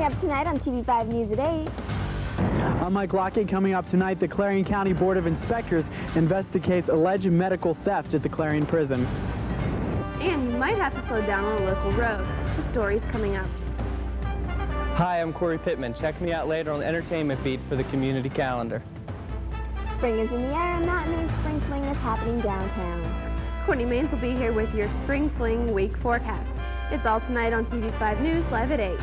up tonight on TV5 News at 8. I'm Mike Lockett. Coming up tonight, the Clarion County Board of Inspectors investigates alleged medical theft at the Clarion prison. And you might have to slow down on a local road. The story's coming up. Hi, I'm Corey Pittman. Check me out later on the entertainment feed for the community calendar. Spring is in the air, and that means spring fling is happening downtown. Courtney Maines will be here with your spring fling week forecast. It's all tonight on TV5 News, live at 8.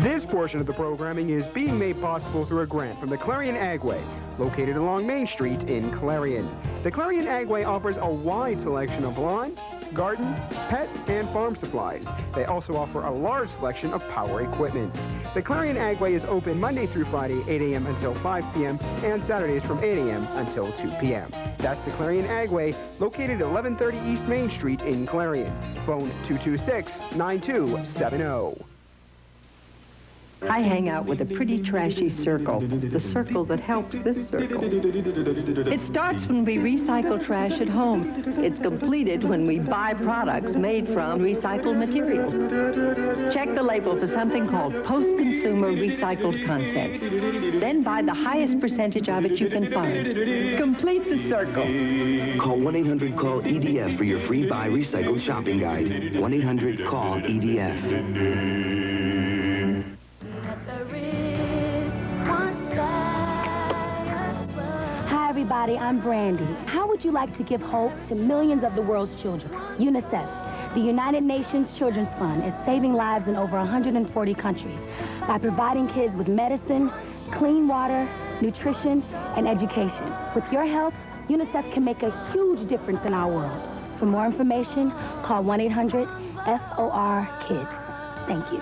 This portion of the programming is being made possible through a grant from the Clarion Agway, located along Main Street in Clarion. The Clarion Agway offers a wide selection of lawn, garden, pet, and farm supplies. They also offer a large selection of power equipment. The Clarion Agway is open Monday through Friday, 8 a.m. until 5 p.m., and Saturdays from 8 a.m. until 2 p.m. That's the Clarion Agway, located at 1130 East Main Street in Clarion. Phone 226-9270. I hang out with a pretty trashy circle, the circle that helps this circle. It starts when we recycle trash at home. It's completed when we buy products made from recycled materials. Check the label for something called post-consumer recycled content. Then buy the highest percentage of it you can find. Complete the circle. Call 1-800-CALL-EDF for your free Buy Recycled shopping guide. 1-800-CALL-EDF. Hi everybody, I'm Brandy. How would you like to give hope to millions of the world's children? UNICEF, the United Nations Children's Fund, is saving lives in over 140 countries by providing kids with medicine, clean water, nutrition, and education. With your help, UNICEF can make a huge difference in our world. For more information, call 1-800-FOR-KIDS. Thank you.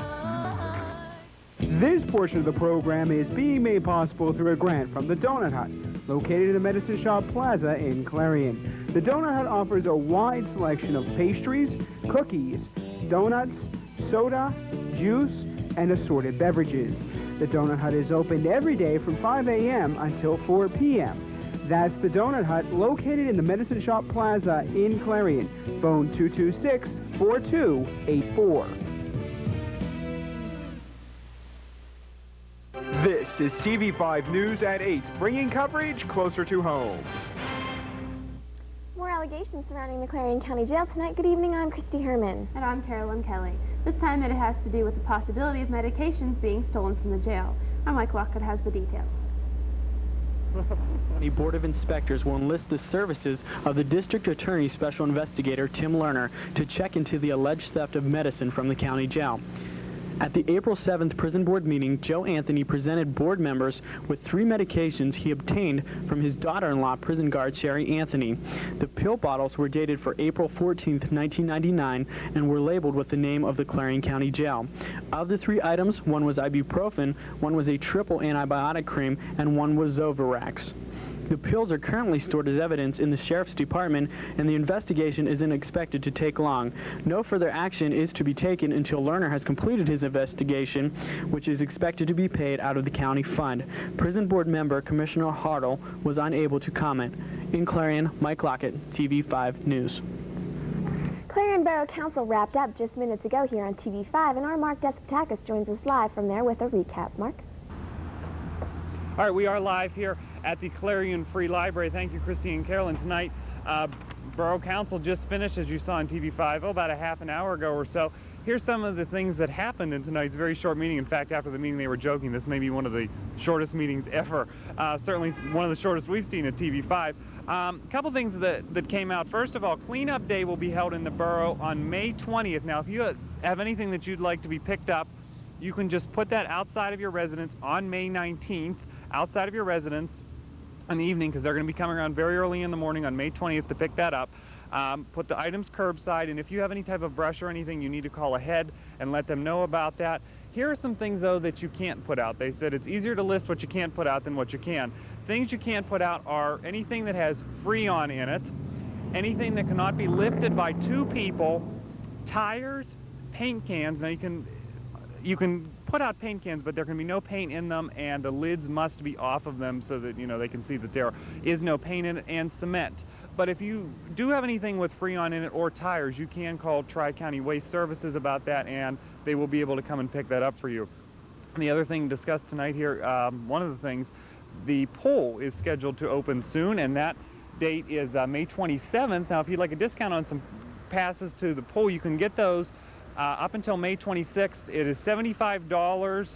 This portion of the program is being made possible through a grant from the Donut Hut, located in the Medicine Shop Plaza in Clarion. The Donut Hut offers a wide selection of pastries, cookies, donuts, soda, juice, and assorted beverages. The Donut Hut is open every day from 5 a.m. until 4 p.m. That's the Donut Hut, located in the Medicine Shop Plaza in Clarion. Phone 226-4284. This is TV5 News at 8, bringing coverage closer to home. More allegations surrounding the Clarion County Jail tonight. Good evening, I'm Kristi Herman. And I'm Carolyn Kelly. This time it has to do with the possibility of medications being stolen from the jail. Our Mike Lockett has the details. The Board of Inspectors will enlist the services of the District Attorney's Special Investigator, Tim Lerner, to check into the alleged theft of medicine from the county jail. At the April 7th prison board meeting, Joe Anthony presented board members with 3 medications he obtained from his daughter-in-law, prison guard Sherry Anthony. The pill bottles were dated for April 14th, 1999, and were labeled with the name of the Clarion County Jail. Of the 3 items, one was ibuprofen, one was a triple antibiotic cream, and one was Zovirax. The pills are currently stored as evidence in the Sheriff's Department, and the investigation isn't expected to take long. No further action is to be taken until Lerner has completed his investigation, which is expected to be paid out of the county fund. Prison Board member Commissioner Hartle was unable to comment. In Clarion, Mike Lockett, TV5 News. Clarion Borough Council wrapped up just minutes ago here on TV5, and our Mark Despotakis joins us live from there with a recap. Mark? All right, we are live here at the Clarion Free Library. Thank you, Kristi and Carolyn. Tonight, Borough Council just finished, as you saw on TV5, about a half an hour ago or so. Here's some of the things that happened in tonight's very short meeting. In fact, after the meeting, they were joking. This may be one of the shortest meetings ever. Certainly one of the shortest we've seen at TV5. A couple things that came out. First of all, Cleanup Day will be held in the borough on May 20th. Now, if you have anything that you'd like to be picked up, you can just put that outside of your residence on May 19th, outside of your residence in the evening, because they're going to be coming around very early in the morning on May 20th to pick that up. Put the items curbside, and if you have any type of brush or anything, you need to call ahead and let them know about that. Here are some things, though, that you can't put out. They said it's easier to list what you can't put out than what you can. Things you can't put out are anything that has Freon in it, anything that cannot be lifted by 2 people, tires, paint cans. Now, you can put out paint cans, but there can be no paint in them, and the lids must be off of them so that, you know, they can see that there is no paint in it, and cement. But if you do have anything with Freon in it or tires, you can call Tri-County Waste Services about that, and they will be able to come and pick that up for you. And the other thing discussed tonight here, one of the things, the poll is scheduled to open soon, and that date is May 27th. Now, if you'd like a discount on some passes to the poll, you can get those up until May 26th. It is $75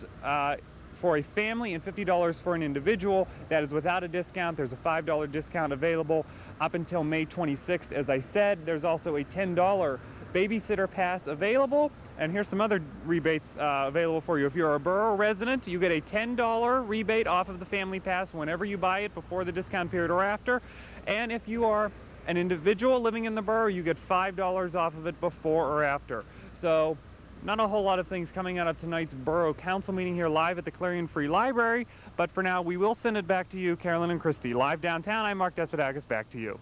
for a family and $50 for an individual. That is without a discount. There's a $5 discount available up until May 26th. As I said, there's also a $10 babysitter pass available. And here's some other rebates available for you. If you're a borough resident, you get a $10 rebate off of the family pass whenever you buy it, before the discount period or after. And if you are an individual living in the borough, you get $5 off of it before or after. So not a whole lot of things coming out of tonight's Borough Council meeting here live at the Clarion Free Library. But for now, we will send it back to you, Carolyn and Kristi. Live downtown, I'm Mark Despotakis. Back to you.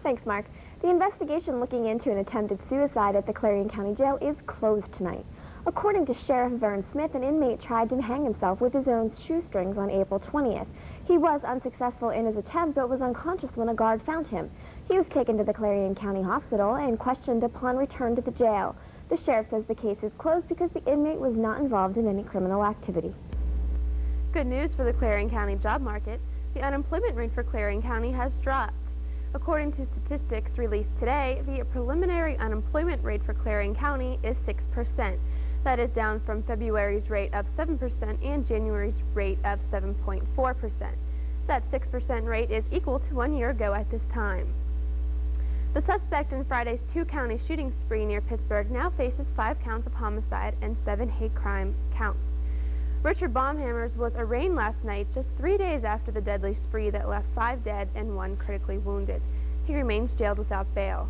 Thanks, Mark. The investigation looking into an attempted suicide at the Clarion County Jail is closed tonight. According to Sheriff Vern Smith, an inmate tried to hang himself with his own shoestrings on April 20th. He was unsuccessful in his attempt, but was unconscious when a guard found him. He was taken to the Clarion County Hospital and questioned upon return to the jail. The sheriff says the case is closed because the inmate was not involved in any criminal activity. Good news for the Clarion County job market. The unemployment rate for Clarion County has dropped. According to statistics released today, the preliminary unemployment rate for Clarion County is 6%. That is down from February's rate of 7% and January's rate of 7.4%. That 6% rate is equal to 1 year ago at this time. The suspect in Friday's two-county shooting spree near Pittsburgh now faces 5 counts of homicide and 7 hate crime counts. Richard Baumhammers was arraigned last night, just 3 days after the deadly spree that left 5 dead and 1 critically wounded. He remains jailed without bail.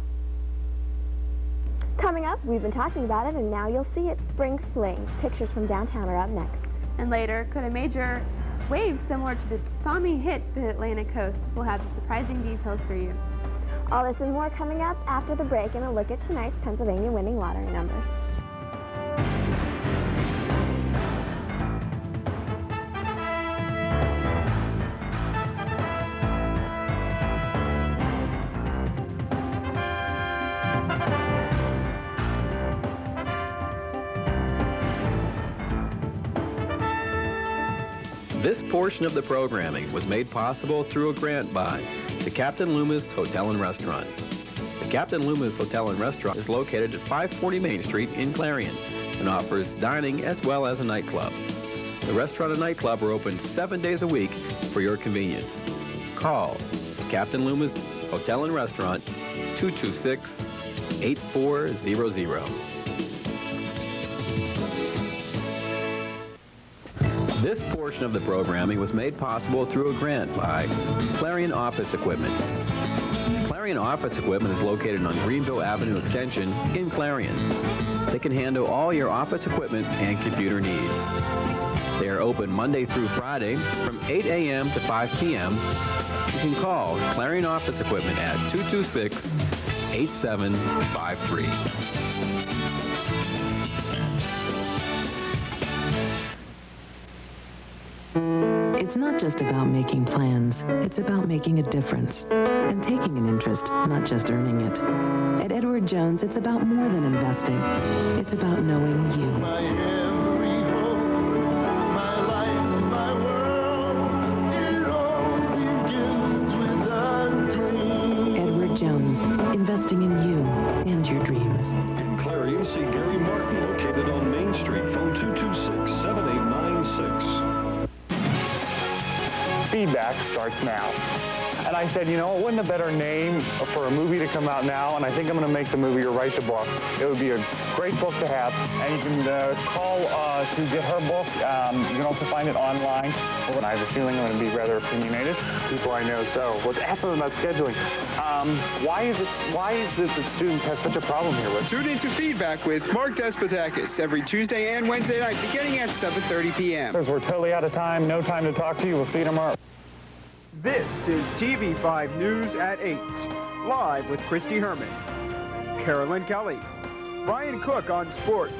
Coming up, we've been talking about it, and now you'll see it. Spring Fling. Pictures from downtown are up next. And later, could a major wave similar to the tsunami hit the Atlantic coast? We'll have the surprising details for you. All this and more coming up after the break, and a look at tonight's Pennsylvania winning lottery numbers. This portion of the programming was made possible through a grant by the Captain Loomis Hotel and Restaurant. The Captain Loomis Hotel and Restaurant is located at 540 Main Street in Clarion and offers dining as well as a nightclub. The restaurant and nightclub are open 7 days a week for your convenience. Call the Captain Loomis Hotel and Restaurant, 226-8400. This portion of the programming was made possible through a grant by Clarion Office Equipment. Clarion Office Equipment is located on Greenville Avenue Extension in Clarion. They can handle all your office equipment and computer needs. They are open Monday through Friday from 8 a.m. to 5 p.m. You can call Clarion Office Equipment at 226-8753. It's not just about making plans. It's about making a difference and taking an interest, not just earning it. At Edward Jones, it's about more than investing. It's about knowing you. Edward Jones, investing in you and your dreams. In Clarion, see Gary Martin, located on Main Street, phone 226-7896. Feedback starts now. And I said, you know, it wouldn't a better name for a movie to come out now, and I think I'm going to make the movie or write the book. It would be a great book to have, and you can call to get her book. You can also find it online. Well, I have a feeling I'm going to be rather opinionated. People I know so. Let's ask them about scheduling. Why is it that students have such a problem here with? Tune into Feedback with Mark Despotakis every Tuesday and Wednesday night beginning at 7:30 p.m. We're totally out of time. No time to talk to you. We'll see you tomorrow. This is TV5 News at 8, live with Kristi Herman, Carolyn Kelly, Brian Cook on sports,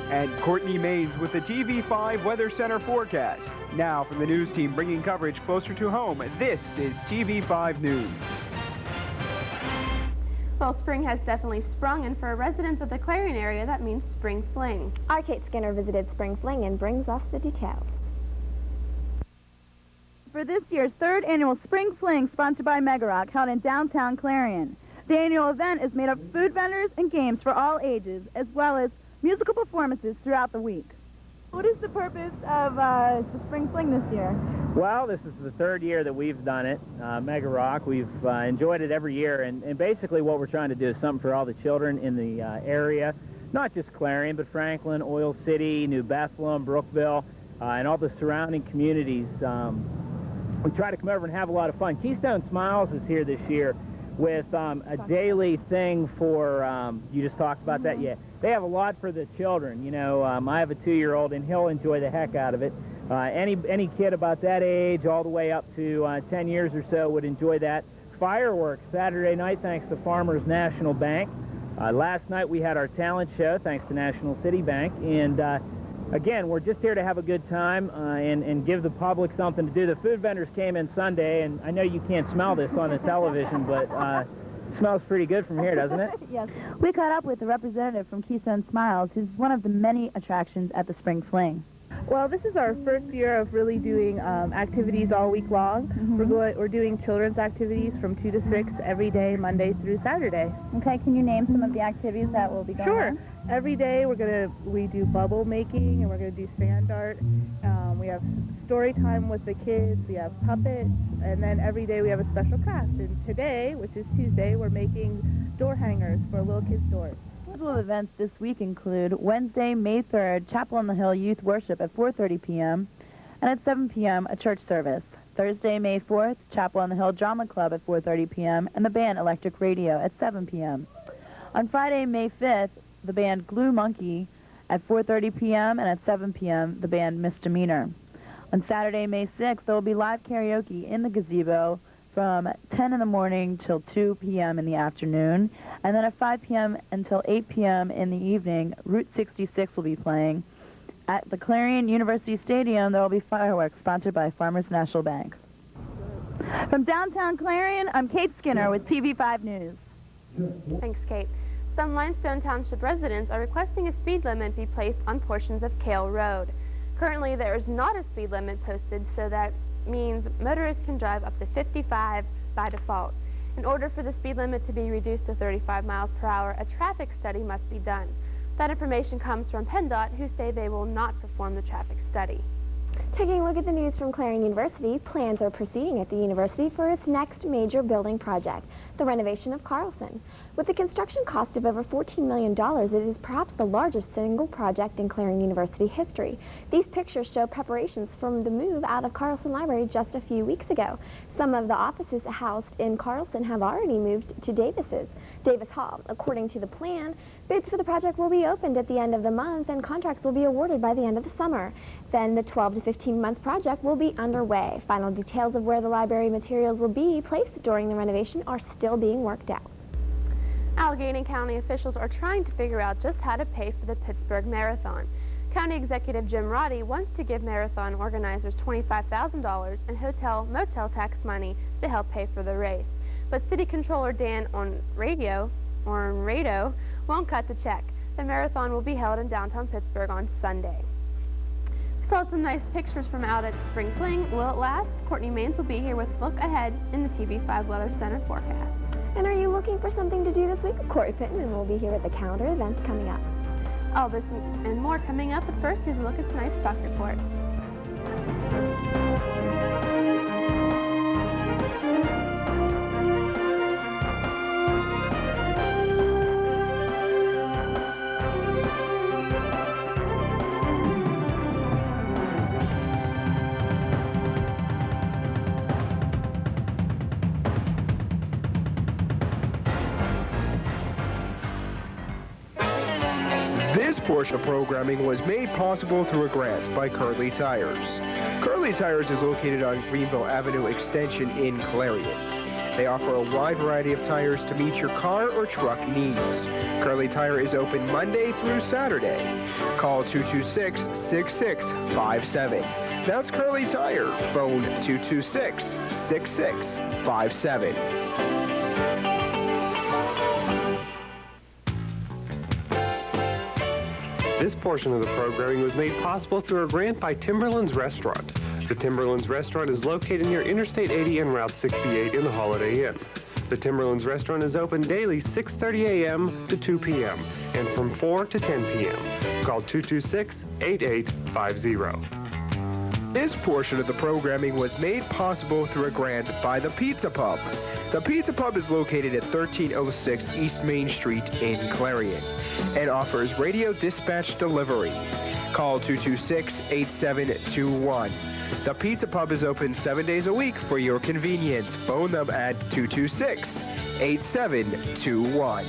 and Courtney Mays with the TV5 Weather Center forecast. Now from the news team bringing coverage closer to home, this is TV5 News. Fall spring has definitely sprung, and for residents of the Clarion area, that means spring fling. Our Kate Skinner visited Spring Fling and brings us the details. For this year's third annual Spring Fling, sponsored by Megarock, held in downtown Clarion. The annual event is made up of food vendors and games for all ages, as well as musical performances throughout the week. What is the purpose of the Spring Fling this year? Well, this is the third year that we've done it, Megarock. We've enjoyed it every year, and basically what we're trying to do is something for all the children in the area, not just Clarion, but Franklin, Oil City, New Bethlehem, Brookville, and all the surrounding communities. We try to come over and have a lot of fun. Keystone Smiles is here this year with a daily thing for, you just talked about that, yeah. They have a lot for the children. You know, I have a 2-year-old, and he'll enjoy the heck out of it. Any kid about that age, all the way up to 10 years or so, would enjoy that. Fireworks Saturday night, thanks to Farmers National Bank. Last night we had our talent show, thanks to National City Bank. And again, we're just here to have a good time and give the public something to do. The food vendors came in Sunday, and I know you can't smell this on the television, but it smells pretty good from here, doesn't it? Yes. We caught up with a representative from Keystone Smiles, who's one of the many attractions at the Spring Fling. Well, this is our first year of really doing activities all week long. We're doing children's activities from 2 to 6 every day, Monday through Saturday. Okay, can you name some of the activities that will be going on? Sure. Every day we do bubble making, and we're gonna do sand art. We have story time with the kids. We have puppets, and then every day we have a special craft. And today, which is Tuesday, we're making door hangers for little kids' doors. Scheduled events this week include Wednesday, May 3rd, Chapel on the Hill Youth Worship at 4:30 p.m. and at 7 p.m. a church service. Thursday, May 4th, Chapel on the Hill Drama Club at 4:30 p.m. and the band Electric Radio at 7 p.m. On Friday, May 5th, the band Glue Monkey at 4:30 p.m. and at 7 p.m. the band Misdemeanor. On Saturday, May 6th, there will be live karaoke in the gazebo from 10 in the morning till 2 p.m. in the afternoon, and then at 5 p.m. until 8 p.m. in the evening, Route 66 will be playing. At the Clarion University Stadium, there will be fireworks sponsored by Farmers National Bank. From downtown Clarion, I'm Kate Skinner with TV5 News. Thanks, Kate. Some Limestone Township residents are requesting a speed limit be placed on portions of Kale Road. Currently, there is not a speed limit posted, so that means motorists can drive up to 55 by default. In order for the speed limit to be reduced to 35 miles per hour, a traffic study must be done. That information comes from PennDOT, who say they will not perform the traffic study. Taking a look at the news from Clarion University, plans are proceeding at the university for its next major building project, the renovation of Carlson. With a construction cost of over $14 million, it is perhaps the largest single project in Clarion University history. These pictures show preparations from the move out of Carlson Library just a few weeks ago. Some of the offices housed in Carlson have already moved to Davis Hall. According to the plan, bids for the project will be opened at the end of the month and contracts will be awarded by the end of the summer. Then the 12 to 15-month project will be underway. Final details of where the library materials will be placed during the renovation are still being worked out. Allegheny County officials are trying to figure out just how to pay for the Pittsburgh Marathon. County Executive Jim Roddy wants to give marathon organizers $25,000 in hotel-motel tax money to help pay for the race. But City Controller Dan Ornrado won't cut the check. The marathon will be held in downtown Pittsburgh on Sunday. We saw some nice pictures from out at Spring Fling. Will it last? Courtney Maines will be here with Look Ahead in the TV5 Weather Center forecast. And are you looking for something to do this week? Corey Pittman will be here with the calendar events coming up. All this and more coming up, but first here's a look at tonight's stock report. This portion of programming was made possible through a grant by Curly Tires. Curly Tires is located on Greenville Avenue Extension in Clarion. They offer a wide variety of tires to meet your car or truck needs. Curly Tire is open Monday through Saturday. Call 226-6657. That's Curly Tire. Phone 226-6657. This portion of the programming was made possible through a grant by Timberland's Restaurant. The Timberland's Restaurant is located near Interstate 80 and Route 68 in the Holiday Inn. The Timberland's Restaurant is open daily 6:30 a.m. to 2 p.m. and from 4 to 10 p.m. Call 226-8850. This portion of the programming was made possible through a grant by the Pizza Pub. The Pizza Pub is located at 1306 East Main Street in Clarion and offers radio dispatch delivery. Call 226-8721. The Pizza Pub is open 7 days a week for your convenience. Phone them at 226-8721.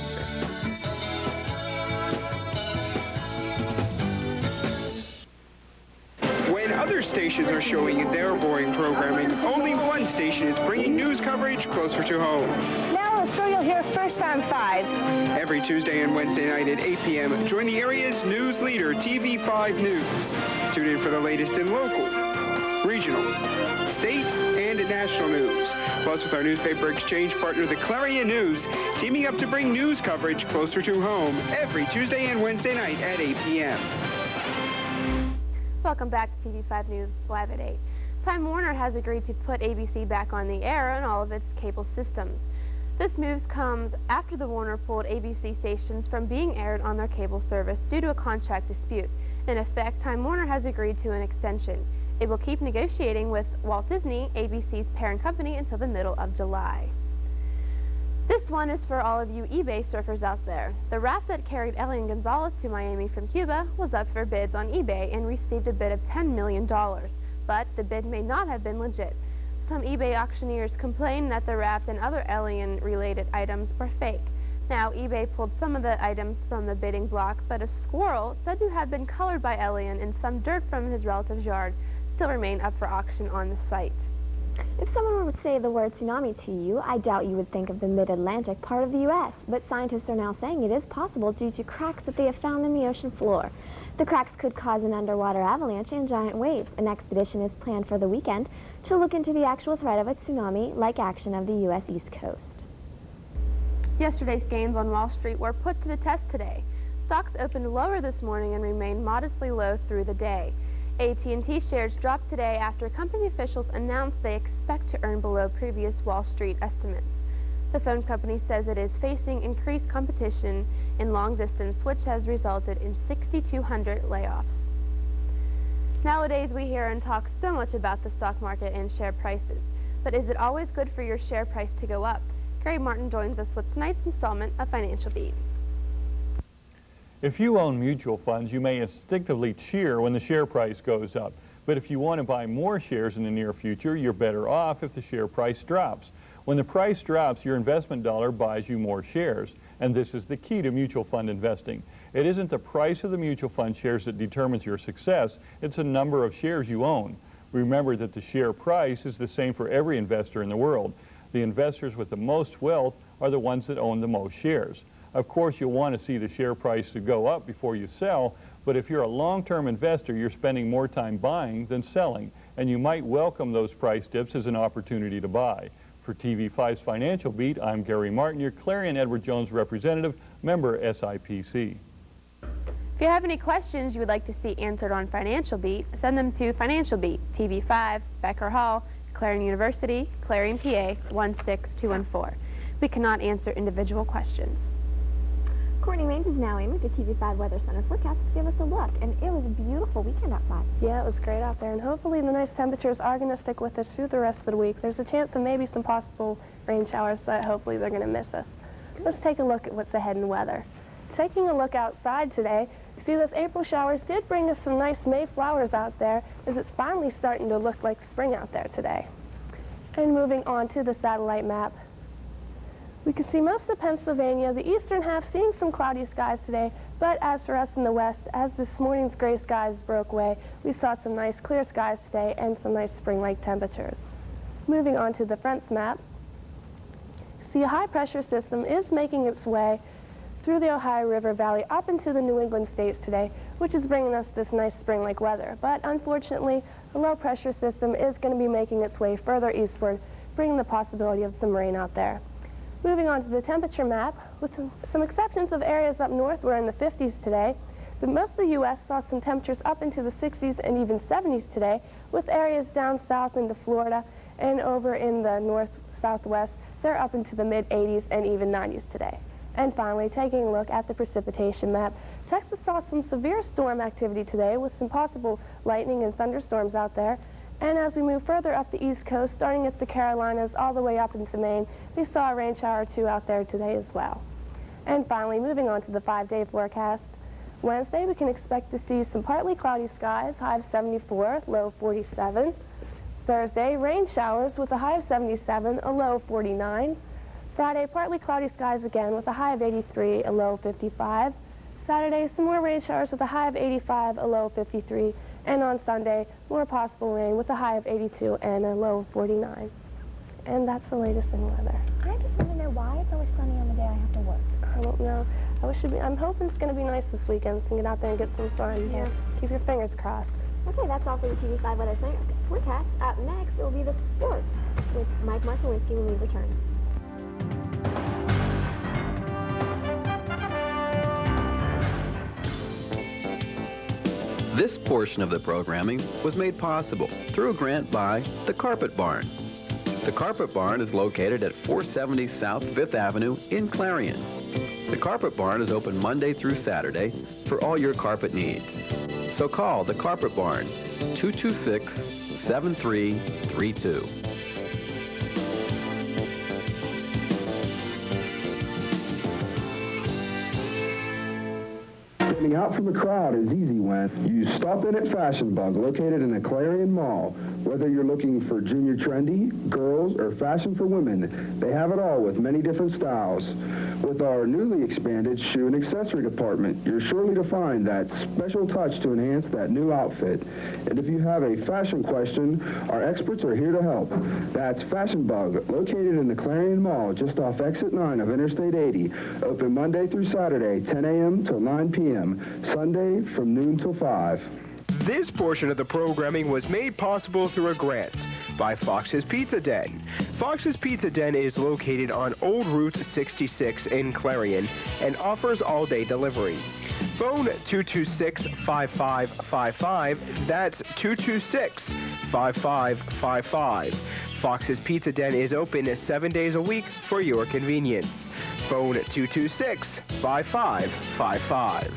When other stations are showing their boring programming, only one station is bringing news coverage closer to home. Now a story you'll hear first on 5. Every Tuesday and Wednesday night at 8 p.m., join the area's news leader, TV5 News. Tune in for the latest in local, regional, state, and national news. Plus, with our newspaper exchange partner, the Clarion News, teaming up to bring news coverage closer to home every Tuesday and Wednesday night at 8 p.m. Welcome back to TV5 News Live at 8. Time Warner has agreed to put ABC back on the air on all of its cable systems. This move comes after the Warner pulled ABC stations from being aired on their cable service due to a contract dispute. In effect, Time Warner has agreed to an extension. It will keep negotiating with Walt Disney, ABC's parent company, until the middle of July. This one is for all of you eBay surfers out there. The raft that carried Elian Gonzalez to Miami from Cuba was up for bids on eBay and received a bid of $10 million. But the bid may not have been legit. Some eBay auctioneers complained that the raft and other Elian-related items were fake. Now, eBay pulled some of the items from the bidding block, but a squirrel said to have been colored by Elian and some dirt from his relative's yard still remain up for auction on the site. If someone were to say the word tsunami to you, I doubt you would think of the mid-Atlantic part of the U.S., but scientists are now saying it is possible due to cracks that they have found in the ocean floor. The cracks could cause an underwater avalanche and giant waves. An expedition is planned for the weekend to look into the actual threat of a tsunami-like action of the U.S. East Coast. Yesterday's gains on Wall Street were put to the test today. Stocks opened lower this morning and remained modestly low through the day. AT&T shares dropped today after company officials announced they expect to earn below previous Wall Street estimates. The phone company says it is facing increased competition in long distance, which has resulted in 6,200 layoffs. Nowadays, we hear and talk so much about the stock market and share prices. But is it always good for your share price to go up? Gary Martin joins us with tonight's installment of Financial Beat. If you own mutual funds, you may instinctively cheer when the share price goes up. But if you want to buy more shares in the near future, you're better off if the share price drops. When the price drops, your investment dollar buys you more shares. And this is the key to mutual fund investing. It isn't the price of the mutual fund shares that determines your success. It's the number of shares you own. Remember that the share price is the same for every investor in the world. The investors with the most wealth are the ones that own the most shares. Of course, you'll want to see the share price to go up before you sell, but if you're a long-term investor, you're spending more time buying than selling, and you might welcome those price dips as an opportunity to buy. For TV5's Financial Beat, I'm Gary Martin, your Clarion Edward Jones representative, member SIPC. If you have any questions you would like to see answered on Financial Beat, send them to Financial Beat, TV5, Becker Hall, Clarion University, Clarion, PA, 16214. We cannot answer individual questions. Courtney Maines is now in with the TV5 Weather Center forecast to give us a look, and it was a beautiful weekend outside. Yeah, it was great out there, and hopefully the nice temperatures are going to stick with us through the rest of the week. There's a chance of maybe some possible rain showers, but hopefully they're going to miss us. Let's take a look at what's ahead in weather. Taking a look outside today, you see those April showers did bring us some nice May flowers out there, as it's finally starting to look like spring out there today. And moving on to the satellite map, we can see most of Pennsylvania, the eastern half, seeing some cloudy skies today, but as for us in the west, as this morning's gray skies broke away, we saw some nice clear skies today and some nice spring-like temperatures. Moving on to the fronts map, see a high-pressure system is making its way through the Ohio River Valley up into the New England states today, which is bringing us this nice spring-like weather. But unfortunately, the low-pressure system is going to be making its way further eastward, bringing the possibility of some rain out there. Moving on to the temperature map, with some exceptions of areas up north, we're in the 50s today. Most of the U.S. saw some temperatures up into the 60s and even 70s today, with areas down south into Florida and over in the north-southwest, they're up into the mid-80s and even 90s today. And finally, taking a look at the precipitation map, Texas saw some severe storm activity today with some possible lightning and thunderstorms out there. And as we move further up the East Coast, starting at the Carolinas all the way up into Maine, we saw a rain shower or two out there today as well. And finally, moving on to the 5-day forecast, Wednesday we can expect to see some partly cloudy skies, high of 74, low 47. Thursday, rain showers with a high of 77, a low of 49. Friday, partly cloudy skies again with a high of 83, a low of 55. Saturday, some more rain showers with a high of 85, a low of 53. And on Sunday, more possible rain with a high of 82 and a low of 49. And that's the latest in weather. I just want to know why it's always sunny on the day I have to work. I don't know. I'm hoping it's going to be nice this weekend so we can get out there and get some sun. Yeah. Keep your fingers crossed. Okay, that's all for the TV5 Weather Forecast. Up next, it will be the sports with Mike Markowinski when we return. This portion of the programming was made possible through a grant by the Carpet Barn. The Carpet Barn is located at 470 South 5th Avenue in Clarion. The Carpet Barn is open Monday through Saturday for all your carpet needs. So call the Carpet Barn, 226-7332. Standing out from the crowd is easy when you stop in at Fashion Bug, located in the Clarion Mall. Whether you're looking for junior trendy, girls, or fashion for women, they have it all with many different styles. With our newly expanded shoe and accessory department, you're surely to find that special touch to enhance that new outfit. And if you have a fashion question, our experts are here to help. That's Fashion Bug, located in the Clarion Mall, just off Exit 9 of Interstate 80. Open Monday through Saturday, 10 a.m. till 9 p.m. Sunday from noon till 5. This portion of the programming was made possible through a grant by Fox's Pizza Den. Fox's Pizza Den is located on Old Route 66 in Clarion and offers all-day delivery. Phone 226-5555. That's 226-5555. Fox's Pizza Den is open 7 days a week for your convenience. Phone 226-5555.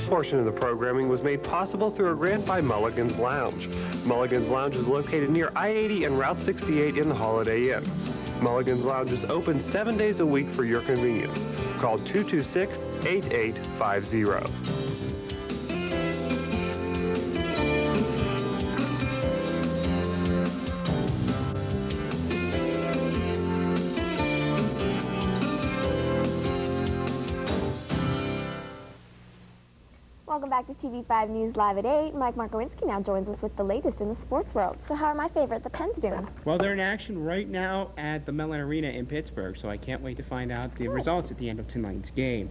Portion of the programming was made possible through a grant by Mulligan's Lounge. Mulligan's Lounge is located near I-80 and Route 68 in the Holiday Inn. Mulligan's Lounge is open 7 days a week for your convenience. Call 226-8850. Welcome back to TV5 News Live at 8. Mike Markowinski now joins us with the latest in the sports world. So how are my favorite, the Pens, doing? Well, they're in action right now at the Mellon Arena in Pittsburgh, so I can't wait to find out the results at the end of tonight's game.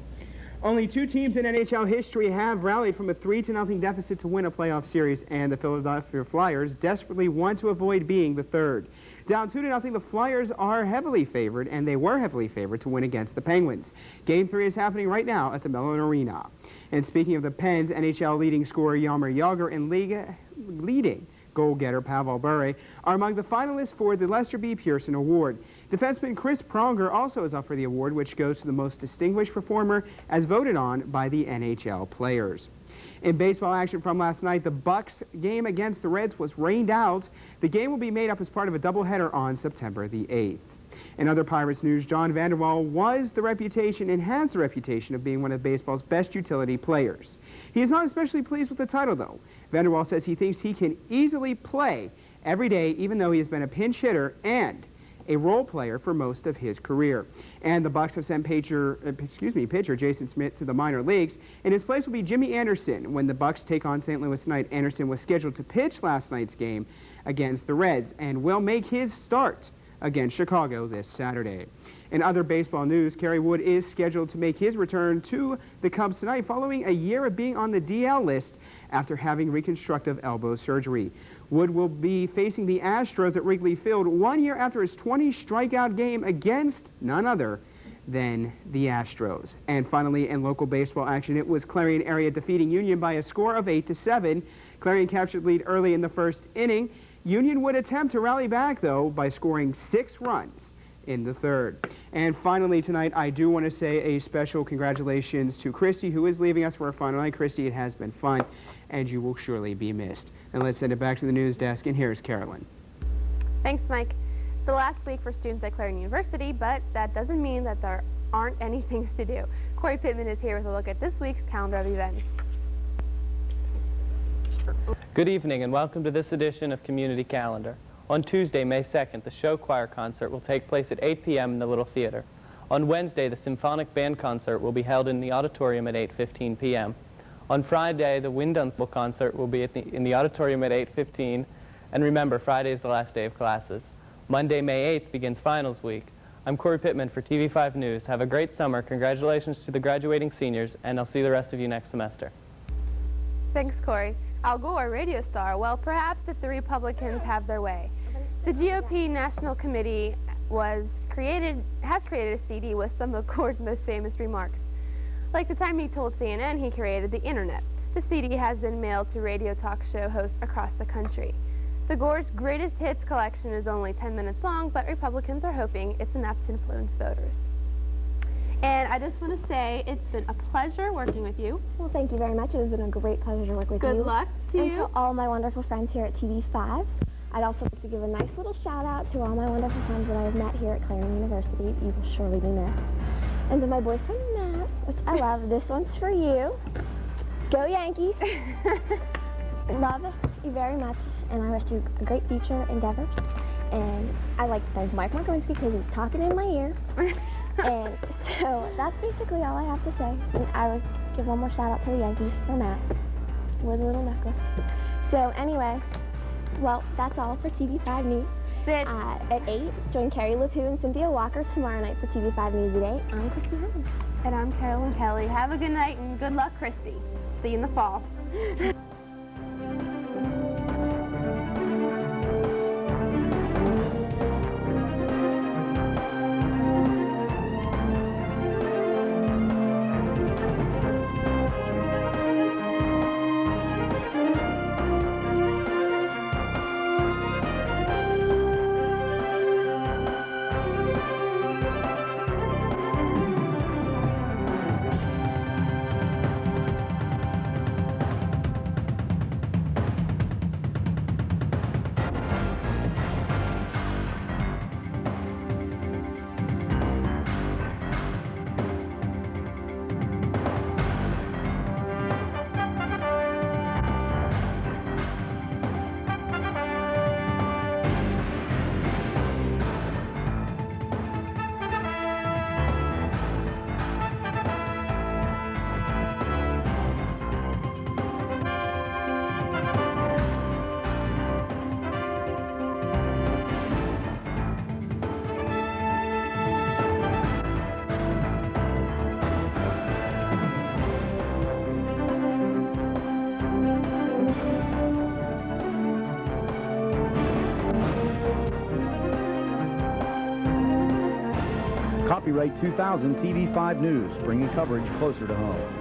Only two teams in NHL history have rallied from a 3-0 deficit to win a playoff series, and the Philadelphia Flyers desperately want to avoid being the third. Down 2-0, the Flyers are heavily favored, and they were heavily favored to win against the Penguins. Game 3 is happening right now at the Mellon Arena. And speaking of the Pens, NHL leading scorer Jaromir Jagr and leading goal-getter Pavel Bure are among the finalists for the Lester B. Pearson Award. Defenseman Chris Pronger also is up for the award, which goes to the most distinguished performer as voted on by the NHL players. In baseball action from last night, the Bucks game against the Reds was rained out. The game will be made up as part of a doubleheader on September the 8th. In other Pirates news, John Vanderwall has the reputation of being one of baseball's best utility players. He is not especially pleased with the title, though. Vanderwall says he thinks he can easily play every day, even though he has been a pinch hitter and a role player for most of his career. And the Bucks have sent pitcher Jason Smith to the minor leagues. In his place will be Jimmy Anderson. When the Bucks take on St. Louis tonight, Anderson was scheduled to pitch last night's game against the Reds and will make his start against Chicago this Saturday. In other baseball news, Kerry Wood is scheduled to make his return to the Cubs tonight following a year of being on the DL list after having reconstructive elbow surgery. Wood will be facing the Astros at Wrigley Field 1 year after his 20 strikeout game against none other than the Astros. And finally, in local baseball action, it was Clarion area defeating Union by a score of 8-7. Clarion captured lead early in the first inning. Union would attempt to rally back, though, by scoring 6 runs in the third. And finally tonight, I do want to say a special congratulations to Kristi, who is leaving us for a final night. Kristi, it has been fun, and you will surely be missed. And let's send it back to the news desk, and here's Carolyn. Thanks, Mike. It's the last week for students at Clarion University, but that doesn't mean that there aren't any things to do. Corey Pittman is here with a look at this week's calendar of events. Good evening and welcome to this edition of Community Calendar. On Tuesday, May 2nd, the show choir concert will take place at 8 p.m. in the Little Theater. On Wednesday, the symphonic band concert will be held in the auditorium at 8:15 p.m. On Friday, the wind ensemble concert will be in the auditorium at 8:15. And remember, Friday is the last day of classes. Monday, May 8th, begins finals week. I'm Corey Pittman for TV5 News. Have a great summer. Congratulations to the graduating seniors, and I'll see the rest of you next semester. Thanks, Corey. Al Gore, radio star. Well, perhaps if the Republicans have their way. The GOP National Committee has created a CD with some of Gore's most famous remarks. Like the time he told CNN he created the internet. The CD has been mailed to radio talk show hosts across the country. The Gore's Greatest Hits collection is only 10 minutes long, but Republicans are hoping it's enough to influence voters. And I just want to say it's been a pleasure working with you. Well, thank you very much. It has been a great pleasure to work with you. Good luck to you. And to all my wonderful friends here at TV5. I'd also like to give a nice little shout out to all my wonderful friends that I have met here at Clarion University. You will surely be missed. And to my boyfriend Matt, which I love. This one's for you. Go Yankees. Love you very much, and I wish you a great future endeavors. And I'd like to thank Mike Markowski because he's talking in my ear. And so that's basically all I have to say. And I would give one more shout out to the Yankees for Matt with a little necklace. So anyway, well, that's all for TV5 News. At 8, join Carrie LaPoo and Cynthia Walker tomorrow night for TV5 News at 8. I'm Kristi Herman. And I'm Carolyn Kelly. Have a good night and good luck, Kristi. See you in the fall. Copyright 2000 TV5 News, bringing coverage closer to home.